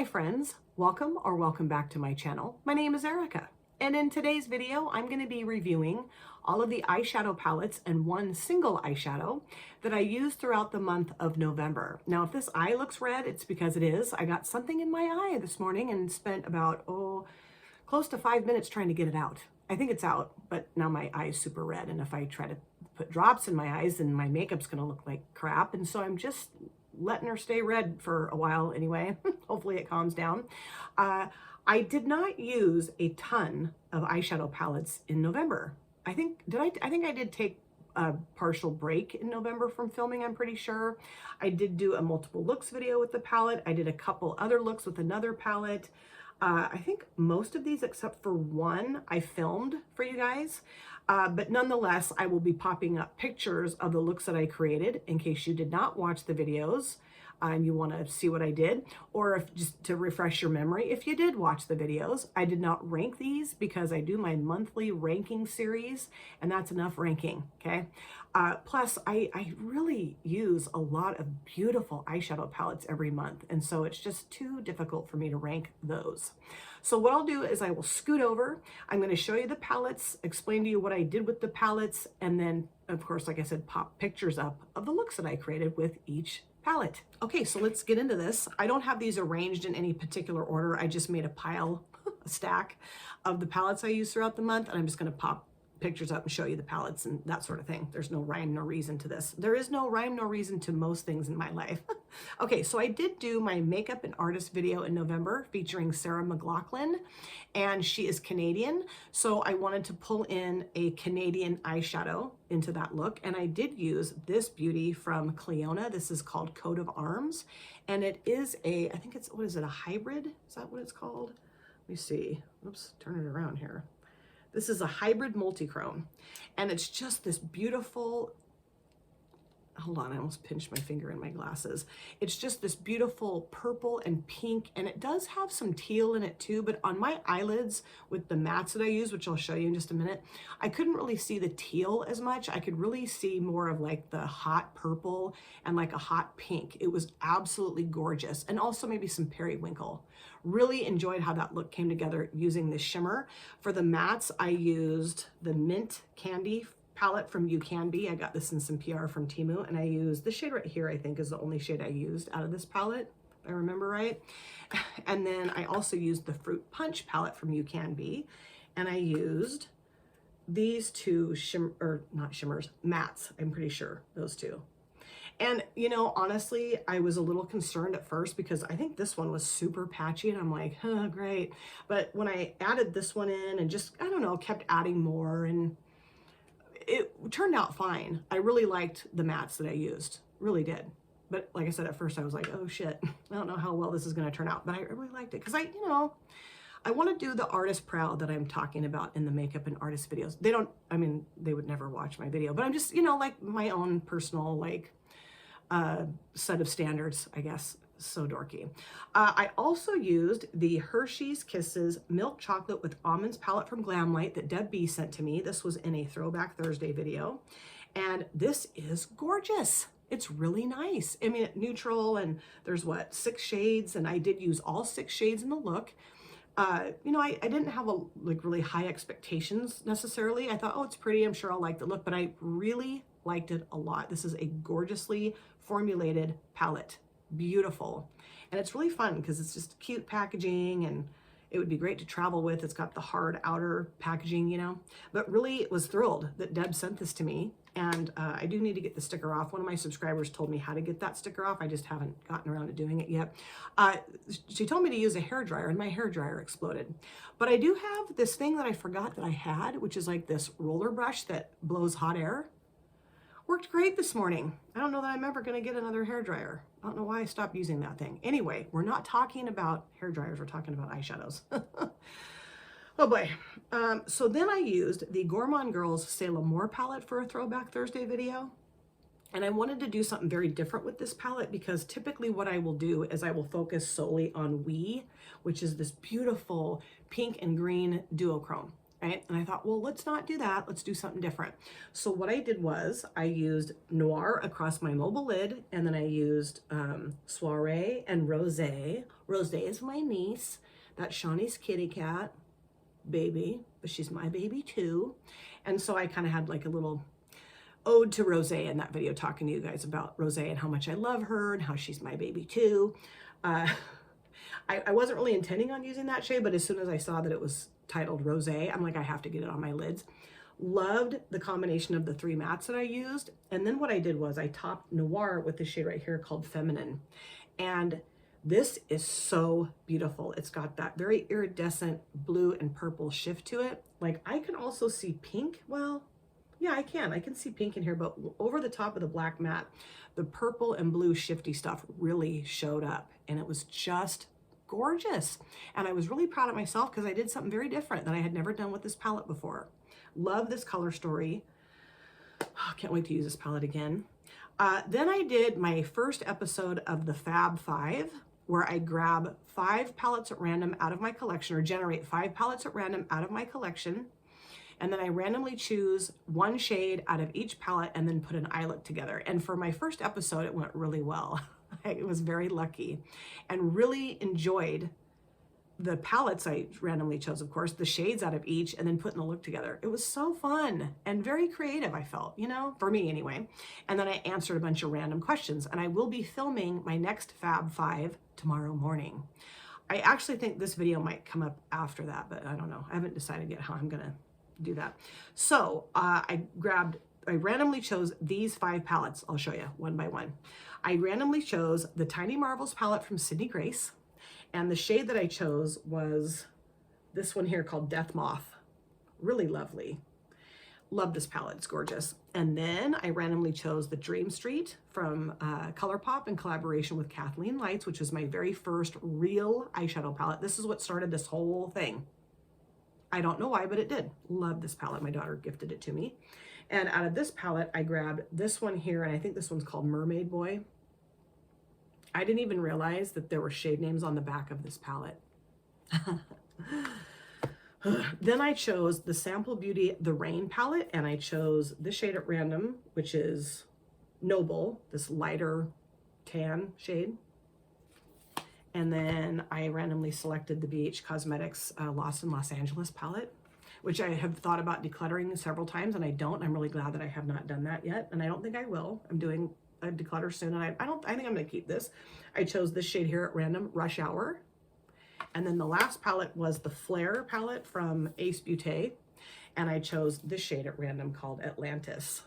my friends, welcome or welcome back to my channel. My name is Erica, and in today's video I'm going to be reviewing all of the eyeshadow palettes and one single eyeshadow that I used throughout the month of November. Now if this eye looks red, it's because it is. I got something in my eye this morning and spent about close to 5 minutes trying to get it out. I think it's out, but now my eye is super red, and if I try to put drops in my eyes then my makeup's going to look like crap, and so I'm just letting her stay red for a while anyway. Hopefully it calms down. I did not use a ton of eyeshadow palettes in November. I think I did take a partial break in November from filming, I'm pretty sure. I did do a multiple looks video with the palette. I did a couple other looks with another palette. I think most of these except for one I filmed for you guys. But nonetheless, I will be popping up pictures of the looks that I created in case you did not watch the videos and you want to see what I did, or if just to refresh your memory, if you did watch the videos. I did not rank these because I do my monthly ranking series, and that's enough ranking, okay? Plus, I really use a lot of beautiful eyeshadow palettes every month, and so it's just too difficult for me to rank those. So what I'll do is I will scoot over. I'm going to show you the palettes, explain to you what I did with the palettes, and then, of course, like I said, pop pictures up of the looks that I created with each palette. Okay, so let's get into this. I don't have these arranged in any particular order. I just made a pile, a stack of the palettes I use throughout the month, and I'm just going to pop pictures up and show you the palettes and that sort of thing. There's no rhyme nor reason to this. There is no rhyme nor reason to most things in my life. Okay, so I did do my makeup and artist video in November featuring Sarah McLachlan, and she is Canadian, so I wanted to pull in a Canadian eyeshadow into that look, and I did use this beauty from Cleona. This is called Coat of Arms, and it is I think it's, what is it, a hybrid? Is that what it's called? Let me see. Oops, turn it around here. This is a hybrid multi-chrome, and it's just this beautiful, hold on, I almost pinched my finger in my glasses. It's just this beautiful purple and pink, and it does have some teal in it too, but on my eyelids with the mattes that I use, which I'll show you in just a minute, I couldn't really see the teal as much. I could really see more of like the hot purple and like a hot pink. It was absolutely gorgeous, and also maybe some periwinkle. Really enjoyed how that look came together using this shimmer. For the mattes, I used the Mint Candy palette from You Can Be. I got this in some PR from Temu, and I used the shade right here, I think is the only shade I used out of this palette, if I remember right. And then I also used the Fruit Punch palette from You Can Be, and I used these two mattes, I'm pretty sure, those two. And, you know, honestly, I was a little concerned at first because I think this one was super patchy, and I'm like, oh, great. But when I added this one in and just, I don't know, kept adding more, and it turned out fine. I really liked the mattes that I used, really did. But like I said, at first I was like, oh shit, I don't know how well this is going to turn out, but I really liked it because I want to do the artist proud that I'm talking about in the makeup and artist videos. They would never watch my video, but I'm just, like my own personal, like, set of standards, I guess. So dorky. I also used the Hershey's Kisses Milk Chocolate with Almonds palette from Glamlight that Deb B sent to me. This was in a Throwback Thursday video, and this is gorgeous. It's really nice. I mean, neutral, and there's what, 6 shades, and I did use all 6 shades in the look. I didn't have really high expectations necessarily. I thought, oh, it's pretty, I'm sure I'll like the look, but I really liked it a lot. This is a gorgeously formulated palette. Beautiful. And it's really fun because it's just cute packaging, and it would be great to travel with. It's got the hard outer packaging, but really was thrilled that Deb sent this to me. And I do need to get the sticker off. One of my subscribers told me how to get that sticker off. I just haven't gotten around to doing it yet. She told me to use a hairdryer, and my hairdryer exploded. But I do have this thing that I forgot that I had, which is like this roller brush that blows hot air. Worked great this morning. I don't know that I'm ever going to get another hairdryer. I don't know why I stopped using that thing. Anyway, we're not talking about hairdryers. We're talking about eyeshadows. Oh boy. So then I used the Gourmand Girls Salem Moore palette for a Throwback Thursday video. And I wanted to do something very different with this palette because typically what I will do is I will focus solely on which is this beautiful pink and green duochrome. right? And I thought, well, let's not do that. Let's do something different. So what I did was I used Noir across my mobile lid, and then I used Soiree and Rosé. Rosé is my niece. That's Shawnee's kitty cat baby, but she's my baby too. And so I kind of had like a little ode to Rosé in that video, talking to you guys about Rosé and how much I love her and how she's my baby too. I wasn't really intending on using that shade, but as soon as I saw that it was titled Rosé, I'm like, I have to get it on my lids. Loved the combination of the 3 mattes that I used. And then what I did was I topped Noir with this shade right here called Feminine. And this is so beautiful. It's got that very iridescent blue and purple shift to it. Like, I can also see pink. Well, yeah, I can see pink in here, but over the top of the black matte, the purple and blue shifty stuff really showed up, and it was just gorgeous. And I was really proud of myself because I did something very different that I had never done with this palette before. Love this color story. Oh, can't wait to use this palette again. Then I did my first episode of the Fab 5, where I grab 5 palettes at random out of my collection, or generate 5 palettes at random out of my collection. And then I randomly choose 1 shade out of each palette and then put an eye look together. And for my first episode, it went really well. I was very lucky and really enjoyed the palettes I randomly chose, of course, the shades out of each, and then putting the look together. It was so fun and very creative, I felt, you know, for me anyway. And then I answered a bunch of random questions, and I will be filming my next Fab 5 tomorrow morning. I actually think this video might come up after that, but I don't know. I haven't decided yet how I'm gonna do that. So I randomly chose these 5 palettes. I'll show you one by one. I randomly chose the Tiny Marvels palette from Sydney Grace. And the shade that I chose was this one here called Death Moth. Really lovely. Love this palette, it's gorgeous. And then I randomly chose the Dream Street from ColourPop in collaboration with Kathleen Lights, which was my very first real eyeshadow palette. This is what started this whole thing. I don't know why, but it did. Love this palette. My daughter gifted it to me. And out of this palette, I grabbed this one here, and I think this one's called Mermaid Boy. I didn't even realize that there were shade names on the back of this palette. Then I chose the Sample Beauty The Rain palette, and I chose this shade at random, which is Noble, this lighter tan shade. And then I randomly selected the BH Cosmetics Lost in Los Angeles palette, which I have thought about decluttering several times, and I don't. I'm really glad that I have not done that yet, and I don't think I will. I'm doing a declutter soon, and I think I'm gonna keep this. I chose this shade here at random, Rush Hour. And then the last palette was the Flare palette from Ace Beauté, and I chose this shade at random called Atlantis.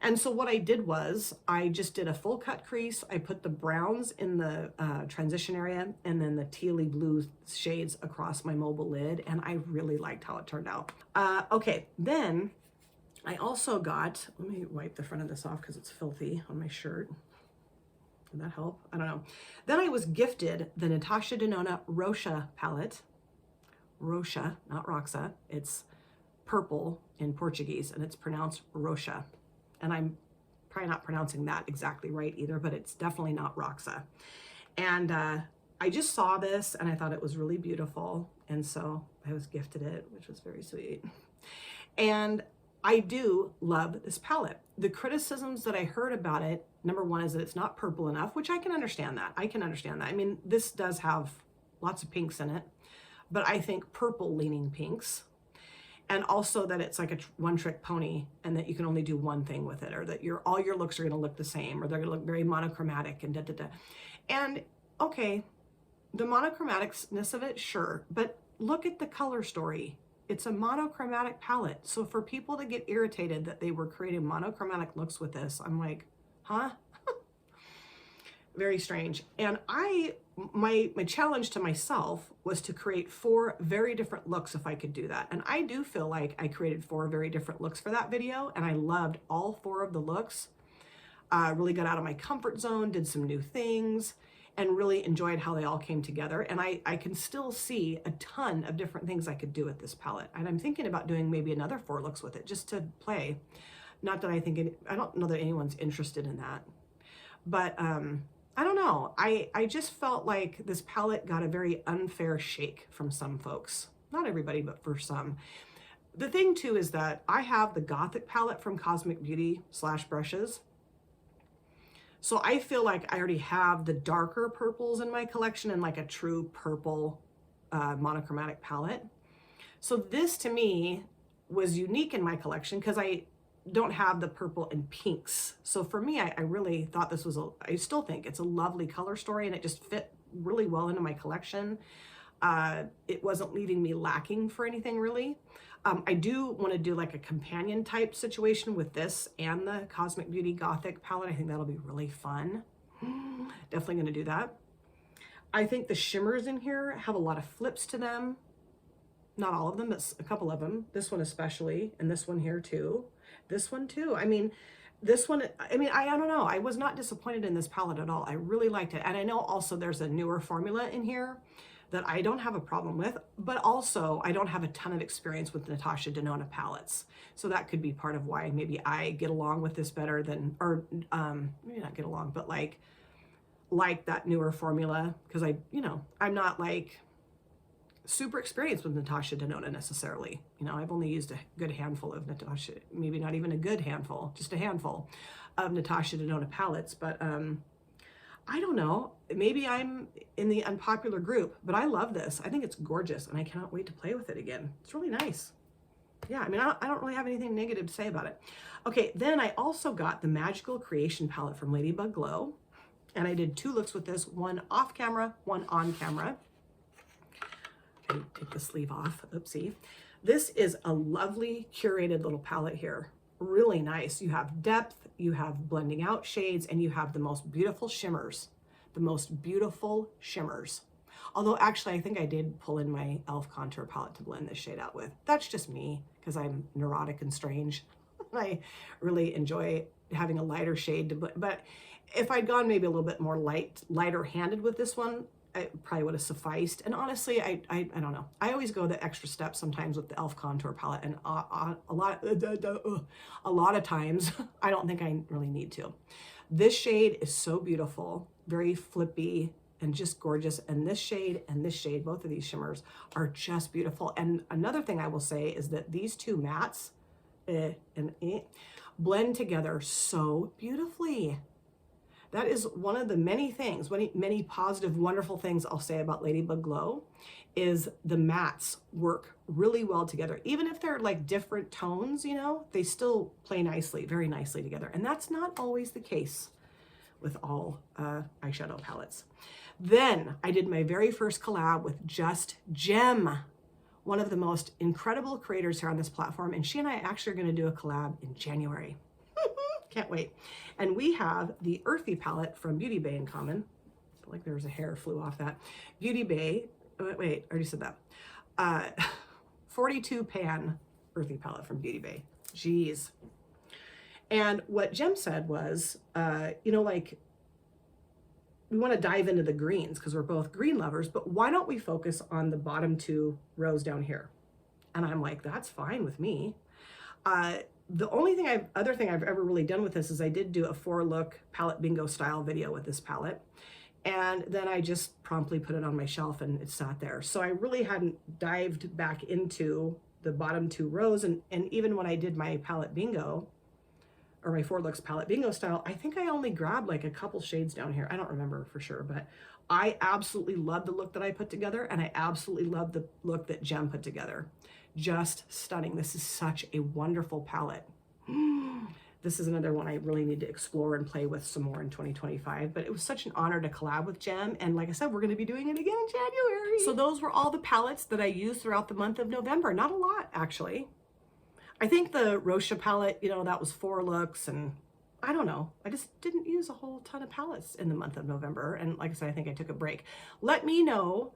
And so what I did was I just did a full cut crease. I put the browns in the transition area, and then the tealy blue shades across my mobile lid, and I really liked how it turned out. Okay, then I also got, let me wipe the front of this off because it's filthy on my shirt. Did that help? I don't know. Then I was gifted the Natasha Denona Rocha palette. Rocha, not Roxa. It's purple in Portuguese, and it's pronounced Rocha. And I'm probably not pronouncing that exactly right either, but it's definitely not Roxa. And I just saw this, and I thought it was really beautiful. And so I was gifted it, which was very sweet. And I do love this palette. The criticisms that I heard about it, number one, is that it's not purple enough, which I can understand that. I can understand that. I mean, this does have lots of pinks in it, but I think purple leaning pinks. And also that it's like a one-trick pony, and that you can only do one thing with it, or that all your looks are gonna look the same, or they're gonna look very monochromatic and da-da-da. And okay, the monochromaticness of it, sure, but look at the color story. It's a monochromatic palette. So for people to get irritated that they were creating monochromatic looks with this, I'm like, huh? Very strange. And my challenge to myself was to create 4 very different looks if I could do that. And I do feel like I created 4 very different looks for that video, and I loved all 4 of the looks. Really got out of my comfort zone, did some new things, and really enjoyed how they all came together. And I can still see a ton of different things I could do with this palette. And I'm thinking about doing maybe another 4 looks with it just to play. Not that I don't know that anyone's interested in that. But I don't know. I just felt like this palette got a very unfair shake from some folks. Not everybody, but for some. The thing too is that I have the Gothic palette from Cosmic Beauty / Brushes. So I feel like I already have the darker purples in my collection and like a true purple monochromatic palette. So this to me was unique in my collection because I don't have the purple and pinks. So for me, I really thought this was I still think it's a lovely color story, and it just fit really well into my collection. It wasn't leaving me lacking for anything really. I do want to do like a companion type situation with this and the Cosmic Beauty Gothic palette. I think that'll be really fun. Definitely going to do that. I think the shimmers in here have a lot of flips to them. Not all of them, but a couple of them. This one especially, and this one here too. This one too. I mean, this one, I don't know. I was not disappointed in this palette at all. I really liked it. And I know also there's a newer formula in here that I don't have a problem with, but also I don't have a ton of experience with Natasha Denona palettes. So that could be part of why maybe I get along with this better than, or maybe not get along, but like that newer formula. Cause I'm not like super experienced with Natasha Denona necessarily. I've only used a good handful of Natasha, maybe not even a good handful, just a handful of Natasha Denona palettes. But I don't know, maybe I'm in the unpopular group, but I love this. I think it's gorgeous and I cannot wait to play with it again. It's really nice. Yeah, I don't really have anything negative to say about it. Okay, then I also got the Magical Creation palette from Ladybug Glow. And I did 2 looks with this, one off camera, one on camera. Okay, take the sleeve off, oopsie. This is a lovely curated little palette here. Really nice. You have depth, you have blending out shades, and you have the most beautiful shimmers. The most beautiful shimmers. Although actually I think I did pull in my e.l.f. contour palette to blend this shade out with. That's just me, because I'm neurotic and strange. I really enjoy having a lighter shade to blend, but if I'd gone maybe a little bit more lighter handed with this one, it probably would have sufficed. And honestly, I don't know. I always go the extra step sometimes with the e.l.f. contour palette, and a lot of times I don't think I really need to. This shade is so beautiful, very flippy and just gorgeous. And this shade, both of these shimmers are just beautiful. And another thing I will say is that these 2 mattes blend together so beautifully. That is one of the many things, many positive, wonderful things I'll say about Ladybug Glow, is the mattes work really well together. Even if they're like different tones, they still play nicely, very nicely together. And that's not always the case with all eyeshadow palettes. Then I did my very first collab with Just Gem, one of the most incredible creators here on this platform. And she and I actually are going to do a collab in January. Can't wait. And we have the Earthy palette from Beauty Bay in common. I feel like there was a hair flew off that. Beauty Bay, wait, I already said that. 42 pan Earthy palette from Beauty Bay. Jeez. And what Jem said was, like, we want to dive into the greens because we're both green lovers, but why don't we focus on the bottom 2 rows down here? And I'm like, that's fine with me. The only other thing I've ever really done with this is I did do a 4-look palette bingo style video with this palette. And then I just promptly put it on my shelf and it sat there. So I really hadn't dived back into the bottom 2 rows. And even when I did my palette bingo, or my 4 looks palette bingo style, I think I only grabbed like a couple shades down here. I don't remember for sure, but I absolutely love the look that I put together, and I absolutely love the look that Jem put together. Just stunning. This is such a wonderful palette. This is another one I really need to explore and play with some more in 2025, but it was such an honor to collab with Jem. And like I said, we're going to be doing it again in January. So those were all the palettes that I used throughout the month of November. Not a lot, actually. I think the Rocha palette, that was 4 looks, and I don't know. I just didn't use a whole ton of palettes in the month of November. And like I said, I think I took a break. Let me know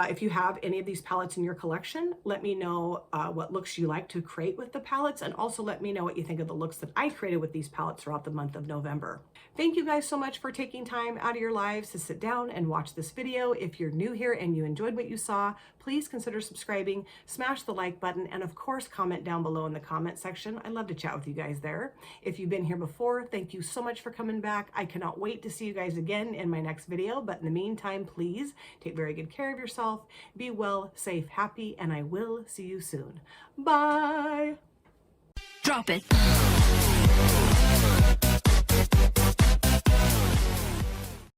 if you have any of these palettes in your collection. Let me know what looks you like to create with the palettes, and also let me know what you think of the looks that I created with these palettes throughout the month of November. Thank you guys so much for taking time out of your lives to sit down and watch this video. If you're new here and you enjoyed what you saw, please consider subscribing, smash the like button, and of course comment down below in the comment section. I love to chat with you guys there. If you've been here before, thank you so much for coming back. I cannot wait to see you guys again in my next video, but in the meantime, please take very good care of yourself. yourself. Be well, safe, happy, and I will see you soon. Bye! Drop it.